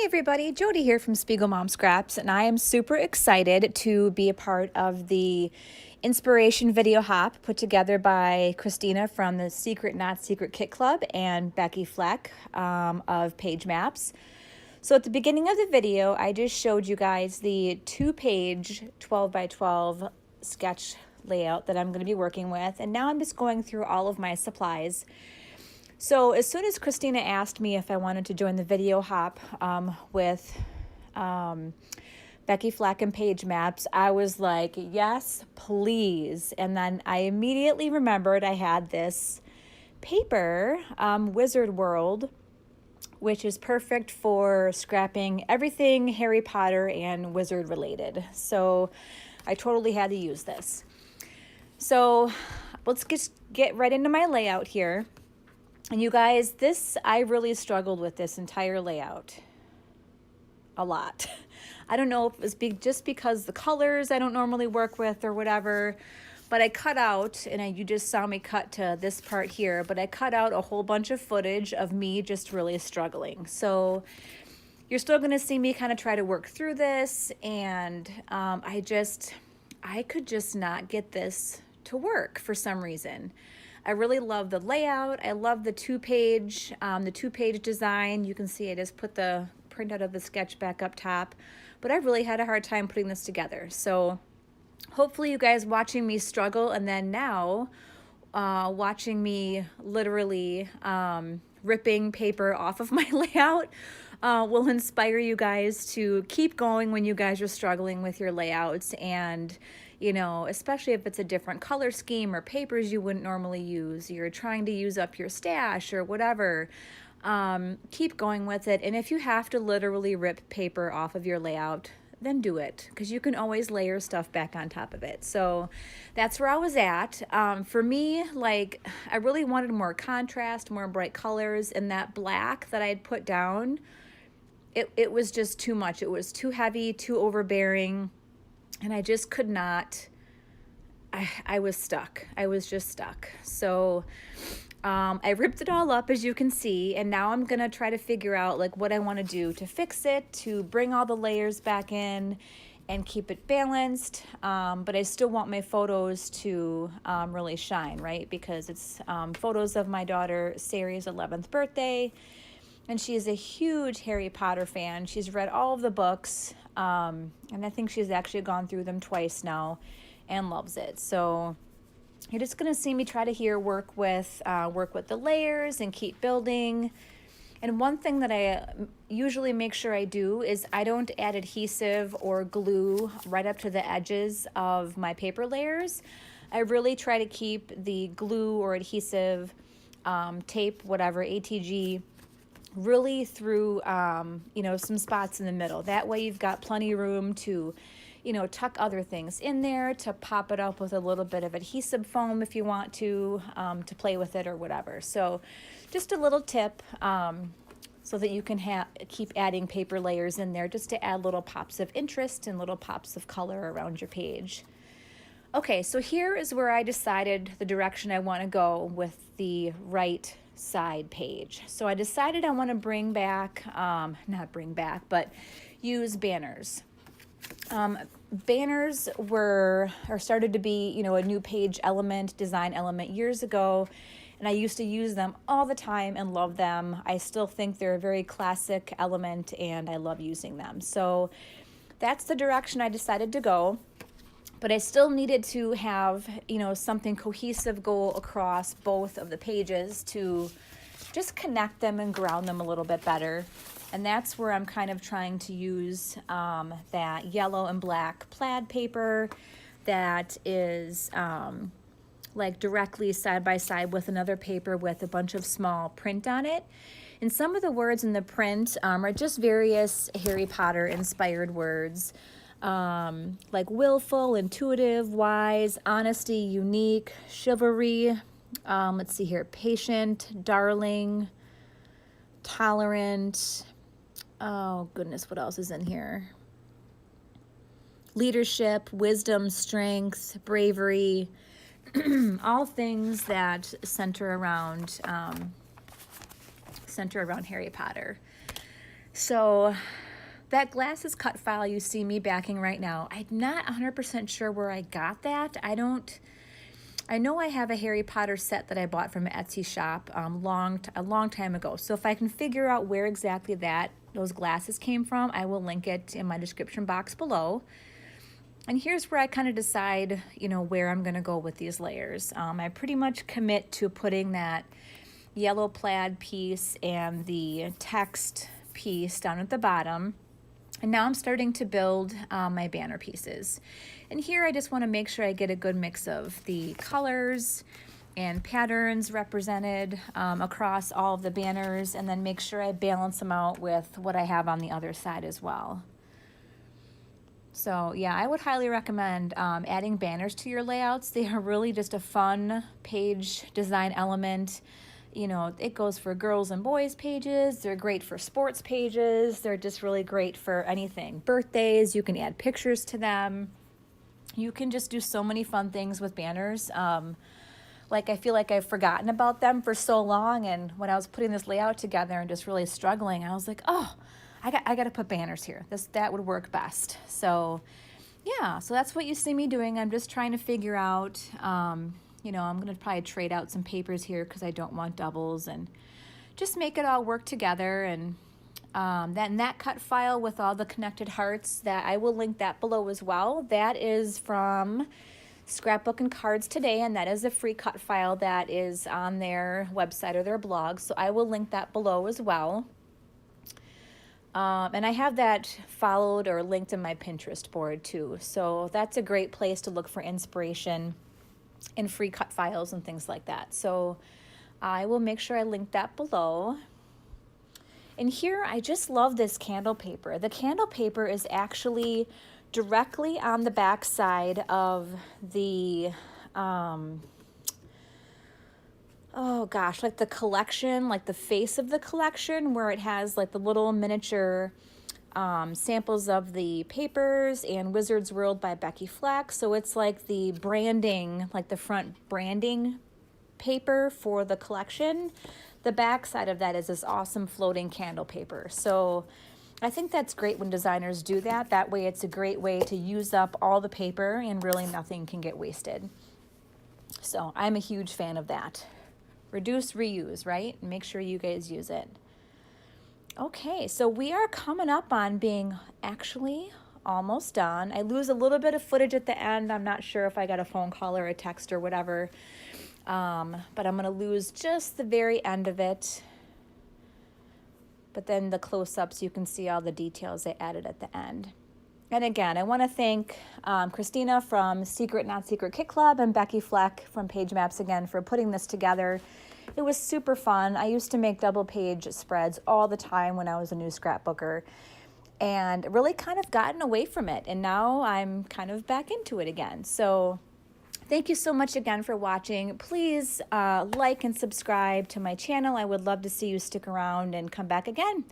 Hey everybody, Jody here from Spiegel Mom Scraps, and I am super excited to be a part of the inspiration video hop put together by Christina from the Secret Not Secret Kit Club and Becky Fleck of Page Maps. So at the beginning of the video, I just showed you guys the 2-page 12 by 12 sketch layout that I'm going to be working with, and now I'm just going through all of my supplies. So as soon as Christina asked me if I wanted to join the video hop with Becky Fleck and Page Maps, I was like, yes, please. And then I immediately remembered I had this paper, Wizard World, which is perfect for scrapping everything Harry Potter and wizard related. So I totally had to use this. So let's get right into my layout here. And you guys, I really struggled with this entire layout a lot. I don't know if it was just because the colors I don't normally work with or whatever, but I cut out, and you just saw me cut to this part here, but I cut out a whole bunch of footage of me just really struggling. So you're still gonna see me kind of try to work through this, and I could just not get this to work for some reason. I really love the layout. I love the two-page design. You can see I just put the printout of the sketch back up top, but I really had a hard time putting this together. So hopefully you guys watching me struggle, and then now watching me literally ripping paper off of my layout will inspire you guys to keep going when you guys are struggling with your layouts, and you know, especially if it's a different color scheme or papers you wouldn't normally use, you're trying to use up your stash or whatever, keep going with it. And if you have to literally rip paper off of your layout, then do it, because you can always layer stuff back on top of it. So that's where I was at. For me, like, I really wanted more contrast, more bright colors, and that black that I had put down, it was just too much. It was too heavy, too overbearing, and I just could not. I was stuck. I was just stuck. So I ripped it all up, as you can see, and now I'm gonna try to figure out like what I want to do to fix it, to bring all the layers back in and keep it balanced, but I still want my photos to really shine, right? Because it's photos of my daughter Sari's 11th birthday, and she is a huge Harry Potter fan. She's read all of the books, and I think she's actually gone through them twice now and loves it. So you're just gonna see me try to work with the layers and keep building. And one thing that I usually make sure I do is I don't add adhesive or glue right up to the edges of my paper layers. I really try to keep the glue or adhesive, tape, whatever, ATG, really through some spots in the middle. That way you've got plenty of room to tuck other things in there, to pop it up with a little bit of adhesive foam if you want to play with it or whatever. So just a little tip, so that you can keep adding paper layers in there, just to add little pops of interest and little pops of color around your page. Okay, so here is where I decided the direction I want to go with the right side page. So I decided I want to bring back, but use banners. Banners started to be, a new page element, design element years ago, and I used to use them all the time and love them. I still think they're a very classic element, and I love using them. So that's the direction I decided to go. But I still needed to have, something cohesive go across both of the pages to just connect them and ground them a little bit better. And that's where I'm kind of trying to use that yellow and black plaid paper that is like directly side by side with another paper with a bunch of small print on it. And some of the words in the print are just various Harry Potter inspired words. Like willful, intuitive, wise, honesty, unique, chivalry, let's see here, patient, darling, tolerant, oh goodness, what else is in here? Leadership, wisdom, strength, bravery, all things that center around Harry Potter. So that glasses cut file you see me backing right now, I'm not 100% sure where I got that. I know I have a Harry Potter set that I bought from an Etsy shop a long time ago. So if I can figure out where exactly those glasses came from, I will link it in my description box below. And here's where I kind of decide, where I'm going to go with these layers. I pretty much commit to putting that yellow plaid piece and the text piece down at the bottom. And now I'm starting to build my banner pieces. And here I just want to make sure I get a good mix of the colors and patterns represented across all of the banners, and then make sure I balance them out with what I have on the other side as well. So yeah, I would highly recommend adding banners to your layouts. They are really just a fun page design element. It goes for girls and boys pages. They're great for sports pages. They're just really great for anything. Birthdays, you can add pictures to them. You can just do so many fun things with banners. I feel like I've forgotten about them for so long, and when I was putting this layout together and just really struggling, I was like, oh, I got to put banners here. That would work best. So yeah, so that's what you see me doing. I'm just trying to figure out, I'm going to probably trade out some papers here because I don't want doubles, and just make it all work together. And that cut file with all the connected hearts, that I will link that below as well. That is from Scrapbook and Cards Today, and that is a free cut file that is on their website or their blog. So I will link that below as well. And I have that followed or linked in my Pinterest board too. So that's a great place to look for inspiration in free cut files and things like that. So I will make sure I link that below. And here, I just love this candle paper. The candle paper is actually directly on the back side of the, like the collection, like the face of the collection, where it has like the little miniature samples of the papers and Wizard's World by Becky Fleck. So it's like the branding, like the front branding paper for the collection. The back side of that is this awesome floating candle paper. So I think that's great when designers do that. That way it's a great way to use up all the paper and really nothing can get wasted. So I'm a huge fan of that. Reduce, reuse, right? Make sure you guys use it. Okay, so we are coming up on being actually almost done. I lose a little bit of footage at the end. I'm not sure if I got a phone call or a text or whatever, but I'm going to lose just the very end of it. But then the close-ups, you can see all the details I added at the end. And again, I want to thank Christina from Secret Not Secret Kit Club and Becky Fleck from Page Maps again for putting this together. It was super fun. I used to make double page spreads all the time when I was a new scrapbooker, and really kind of gotten away from it. And now I'm kind of back into it again. So thank you so much again for watching. Please like and subscribe to my channel. I would love to see you stick around and come back again.